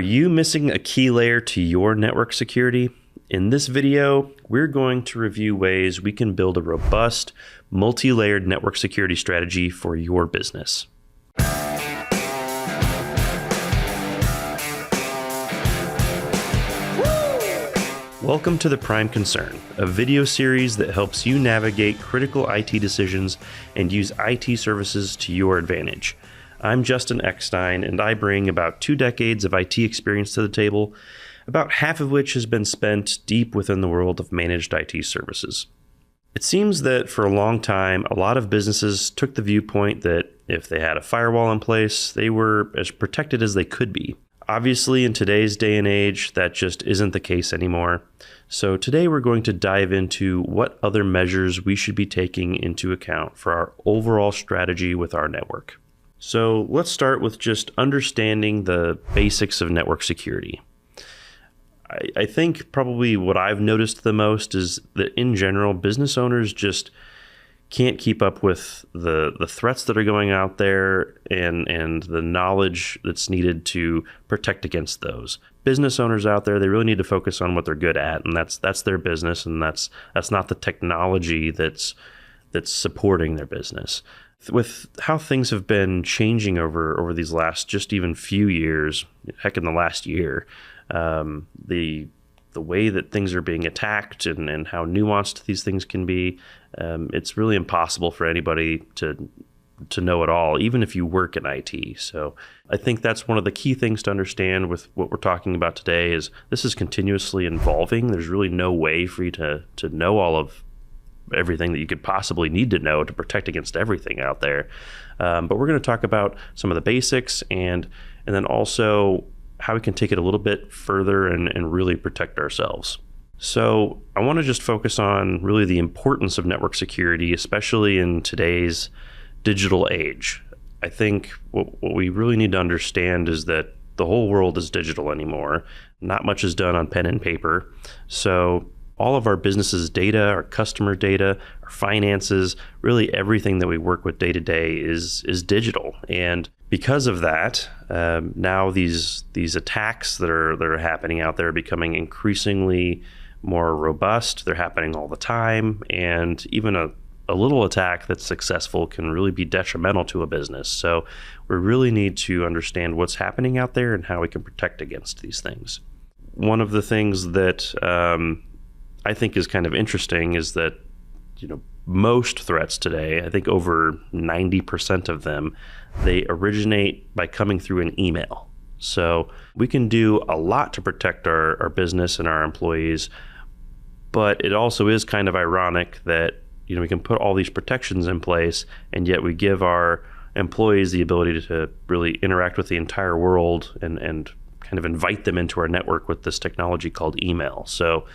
you missing a key layer to your network security? In this video, we're going to review ways we can build a robust, multi-layered network security strategy for your business. Welcome to The Prime Concern, a video series that helps you navigate critical IT decisions and use IT services to your advantage. I'm Justin Ekstein, and I bring about 2 decades of IT experience to the table, about half of which has been spent deep within the world of managed IT services. It seems that for a long time, a lot of businesses took the viewpoint that if they had a firewall in place, they were as protected as they could be. Obviously, in today's day and age, that just isn't the case anymore. So today we're going to dive into what other measures we should be taking into account for our overall strategy with our network. So let's start with just understanding the basics of network security. I think probably what I've noticed the most is that in general, business owners just can't keep up with the threats that are going out there and the knowledge that's needed to protect against those. Business owners out there, they really need to focus on what they're good at, and that's their business, and that's not the technology that's supporting their business. With how things have been changing over these last just even few years, heck, in the last year, the way that things are being attacked and how nuanced these things can be, it's really impossible for anybody to know it all, even if you work in IT. So I think that's one of the key things to understand with what we're talking about today is this is continuously evolving. There's really no way for you to know all of everything that you could possibly need to know to protect against everything out there. But we're going to talk about some of the basics and then also how we can take it a little bit further and really protect ourselves. So I want to just focus on really the importance of network security, especially in today's digital age. I think what we really need to understand is that the whole world is digital anymore. Not much is done on pen and paper. So all of our business's data, our customer data, our finances, really everything that we work with day to day is digital. And because of that, now these attacks that are happening out there are becoming increasingly more robust. They're happening all the time, and even a little attack that's successful can really be detrimental to a business. So we really need to understand what's happening out there and how we can protect against these things. One of the things that I think is kind of interesting is that, most threats today, I think over 90% of them, they originate by coming through an email. So we can do a lot to protect our business and our employees, but it also is kind of ironic that, we can put all these protections in place, and yet we give our employees the ability to really interact with the entire world and kind of invite them into our network with this technology called email. So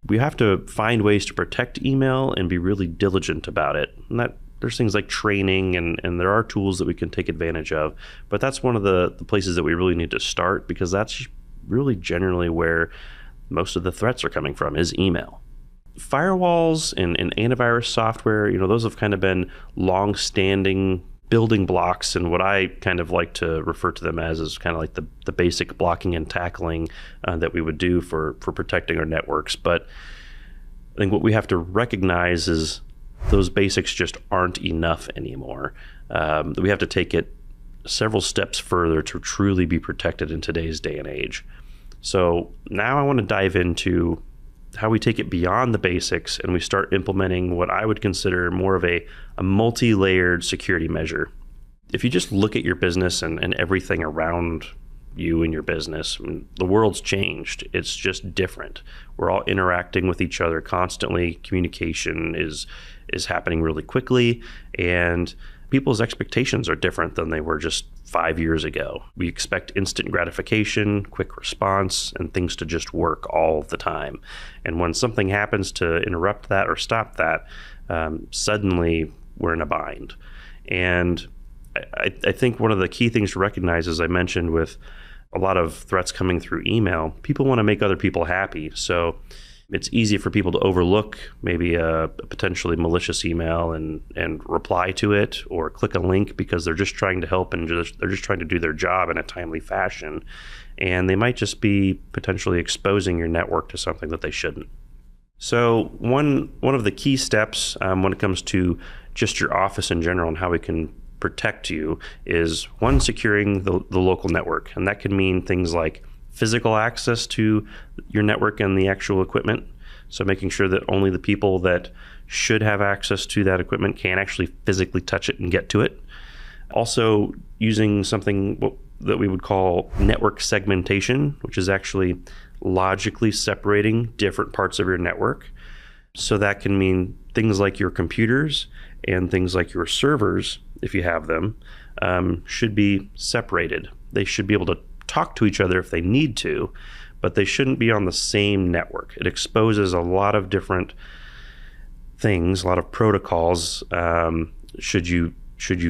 we have to find ways to protect email and be really diligent about it. And there's things like training and there are tools that we can take advantage of. But that's one of the places that we really need to start, because that's really generally where most of the threats are coming from is email. Firewalls and antivirus software, those have kind of been long-standing building blocks, and what I kind of like to refer to them as is kind of like the basic blocking and tackling that we would do for protecting our networks. But I think what we have to recognize is those basics just aren't enough anymore. We have to take it several steps further to truly be protected in today's day and age. So now I want to dive into how we take it beyond the basics and we start implementing what I would consider more of a multi-layered security measure. If you just look at your business and everything around you and your business, the world's changed. It's just different. We're all interacting with each other constantly. Communication is happening really quickly, and people's expectations are different than they were just 5 years ago. We expect instant gratification, quick response, and things to just work all the time. And when something happens to interrupt that or stop that, suddenly we're in a bind. And I think one of the key things to recognize, as I mentioned, with a lot of threats coming through email, people want to make other people happy. So it's easy for people to overlook maybe a potentially malicious email and reply to it or click a link because they're just trying to help and they're just trying to do their job in a timely fashion. and they might just be potentially exposing your network to something that they shouldn't. So one of the key steps when it comes to just your office in general and how we can protect you is, one, securing the local network. And that could mean things like physical access to your network and the actual equipment. So making sure that only the people that should have access to that equipment can actually physically touch it and get to it. Also using something that we would call network segmentation, which is actually logically separating different parts of your network. So that can mean things like your computers and things like your servers, if you have them, should be separated. They should be able to talk to each other if they need to, but they shouldn't be on the same network. It exposes a lot of different things, a lot of protocols, should you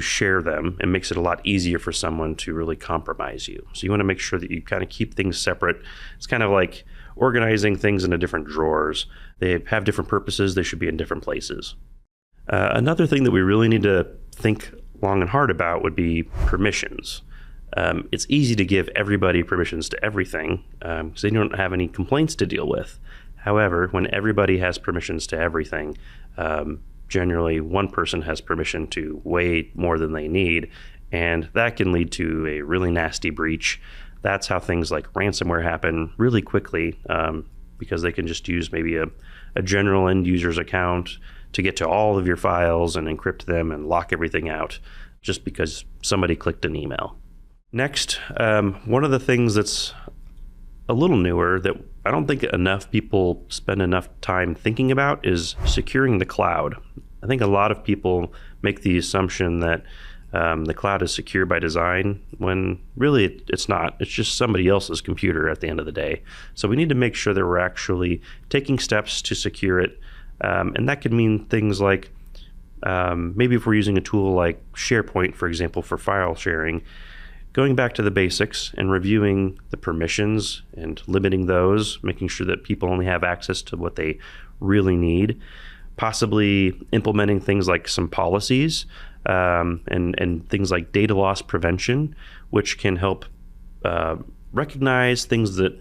share them. It makes it a lot easier for someone to really compromise you. So you want to make sure that you kind of keep things separate. It's kind of like organizing things into different drawers. They have different purposes. They should be in different places. Another thing that we really need to think long and hard about would be permissions. It's easy to give everybody permissions to everything because they don't have any complaints to deal with. However, when everybody has permissions to everything, generally one person has permission to way more than they need, and that can lead to a really nasty breach. That's how things like ransomware happen really quickly, because they can just use maybe a general end user's account to get to all of your files and encrypt them and lock everything out just because somebody clicked an email. Next, one of the things that's a little newer that I don't think enough people spend enough time thinking about is securing the cloud. I think a lot of people make the assumption that the cloud is secure by design, when really it's not. It's just somebody else's computer at the end of the day. So we need to make sure that we're actually taking steps to secure it. And that could mean things like maybe if we're using a tool like SharePoint, for example, for file sharing, going back to the basics and reviewing the permissions and limiting those, making sure that people only have access to what they really need, possibly implementing things like some policies and things like data loss prevention, which can help recognize things that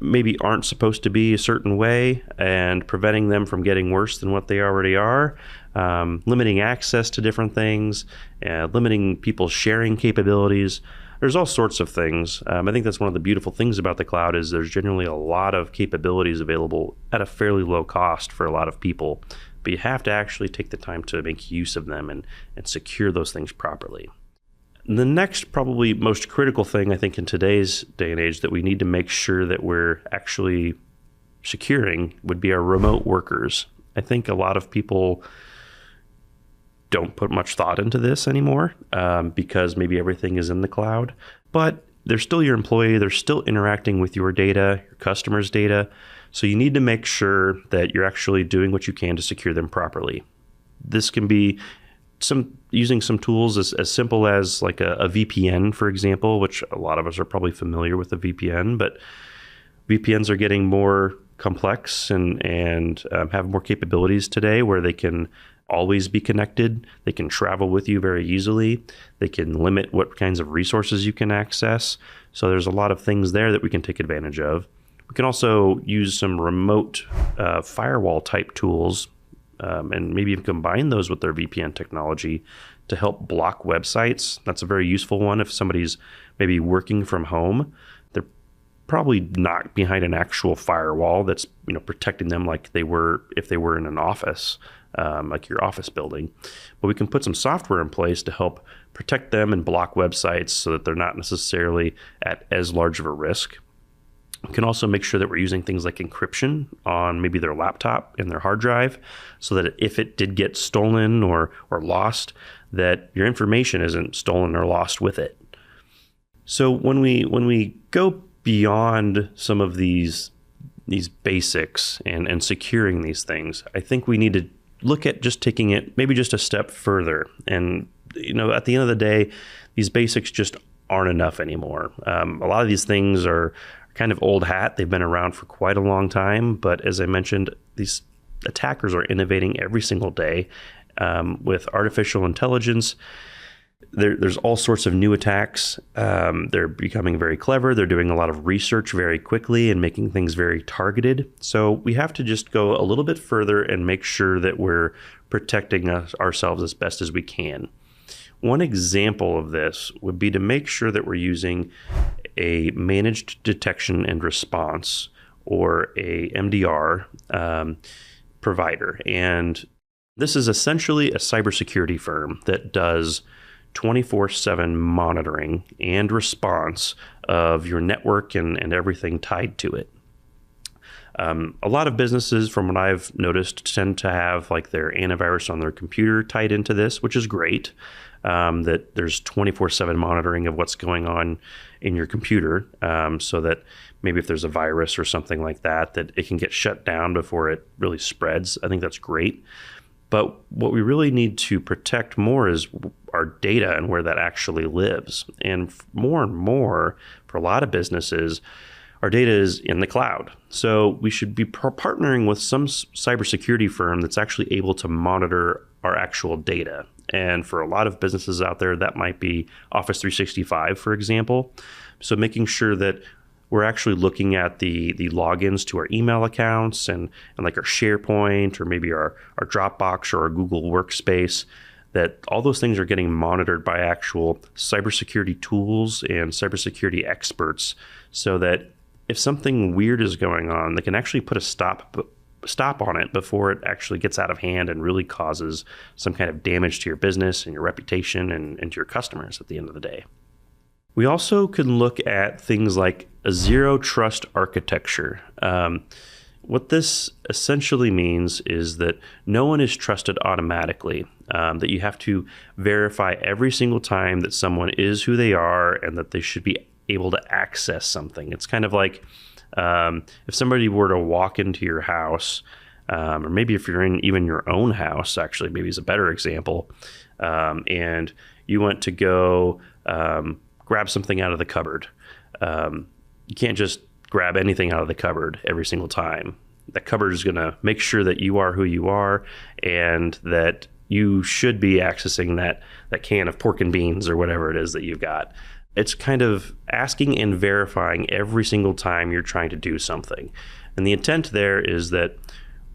maybe aren't supposed to be a certain way and preventing them from getting worse than what they already are, limiting access to different things, limiting people's sharing capabilities. There's all sorts of things. I think that's one of the beautiful things about the cloud is there's generally a lot of capabilities available at a fairly low cost for a lot of people, but you have to actually take the time to make use of them and secure those things properly. The next, probably most critical thing, I think, in today's day and age that we need to make sure that we're actually securing would be our remote workers. I think a lot of people don't put much thought into this anymore because maybe everything is in the cloud, but they're still your employee. They're still interacting with your data, your customers' data. So you need to make sure that you're actually doing what you can to secure them properly. This can be using some tools as simple as like a VPN, for example, which a lot of us are probably familiar with a VPN, but VPNs are getting more complex and have more capabilities today where they can always be connected. They can travel with you very easily. They can limit what kinds of resources you can access. So there's a lot of things there that we can take advantage of. We can also use some remote firewall type tools and maybe even combine those with their VPN technology to help block websites. That's a very useful one if somebody's maybe working from home. They're probably not behind an actual firewall that's protecting them like they were if they were in an office, like your office building. But we can put some software in place to help protect them and block websites so that they're not necessarily at as large of a risk. We can also make sure that we're using things like encryption on maybe their laptop and their hard drive so that if it did get stolen or lost, that your information isn't stolen or lost with it. So when we go beyond some of these basics and securing these things, I think we need to look at just taking it maybe just a step further. And at the end of the day, these basics just aren't enough anymore. A lot of these things are kind of old hat. They've been around for quite a long time, but as I mentioned, these attackers are innovating every single day with artificial intelligence. There's all sorts of new attacks. They're becoming very clever. They're doing a lot of research very quickly and making things very targeted. So we have to just go a little bit further and make sure that we're protecting ourselves as best as we can. One example of this would be to make sure that we're using a managed detection and response, or a MDR provider. And this is essentially a cybersecurity firm that does 24/7 monitoring and response of your network and everything tied to it. A lot of businesses, from what I've noticed, tend to have like their antivirus on their computer tied into this, which is great. That there's 24/7 monitoring of what's going on in your computer, so that maybe if there's a virus or something like that, that it can get shut down before it really spreads. I think that's great. But what we really need to protect more is our data and where that actually lives. And more, for a lot of businesses, our data is in the cloud. So we should be partnering with some cybersecurity firm that's actually able to monitor our actual data. And for a lot of businesses out there, that might be Office 365, for example. So making sure that we're actually looking at the logins to our email accounts and like our SharePoint, or maybe our Dropbox or our Google Workspace, that all those things are getting monitored by actual cybersecurity tools and cybersecurity experts, so that if something weird is going on, they can actually put a stop on it before it actually gets out of hand and really causes some kind of damage to your business and your reputation and to your customers at the end of the day. We also can look at things like a zero trust architecture. What this essentially means is that no one is trusted automatically, that you have to verify every single time that someone is who they are and that they should be able to access something. It's kind of like if somebody were to walk into your house, or maybe if you're in even your own house, actually, maybe is a better example, and you went to go grab something out of the cupboard. You can't just grab anything out of the cupboard every single time. The cupboard is going to make sure that you are who you are and that you should be accessing that can of pork and beans or whatever it is that you've got. It's kind of asking and verifying every single time you're trying to do something. And the intent there is that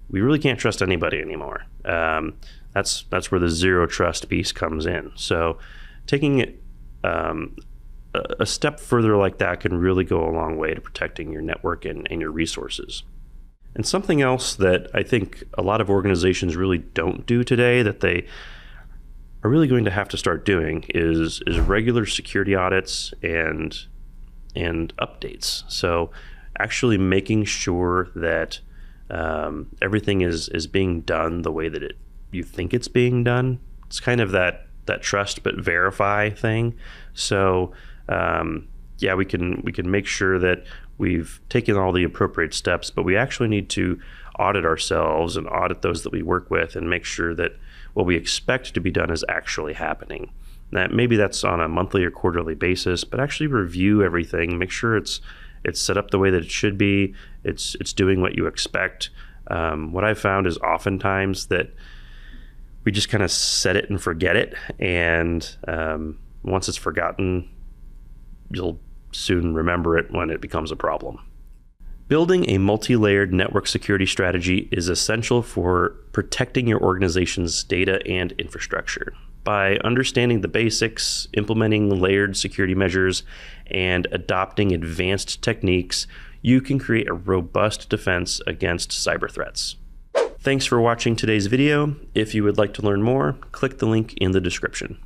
we really can't trust anybody anymore. That's where the zero trust piece comes in. So taking it a step further like that can really go a long way to protecting your network and your resources. And something else that I think a lot of organizations really don't do today that they are really going to have to start doing is regular security audits and updates. So actually making sure that everything is being done the way that you think it's being done. It's kind of that trust but verify thing. So we can make sure that we've taken all the appropriate steps, but we actually need to audit ourselves and audit those that we work with and make sure that what we expect to be done is actually happening. Maybe that's on a monthly or quarterly basis, but actually review everything, make sure it's set up the way that it should be, it's doing what you expect. What I've found is oftentimes that we just kind of set it and forget it, and once it's forgotten, you'll soon remember it when it becomes a problem. Building a multi-layered network security strategy is essential for protecting your organization's data and infrastructure. By understanding the basics, implementing layered security measures, and adopting advanced techniques, you can create a robust defense against cyber threats. Thanks for watching today's video. If you would like to learn more, click the link in the description.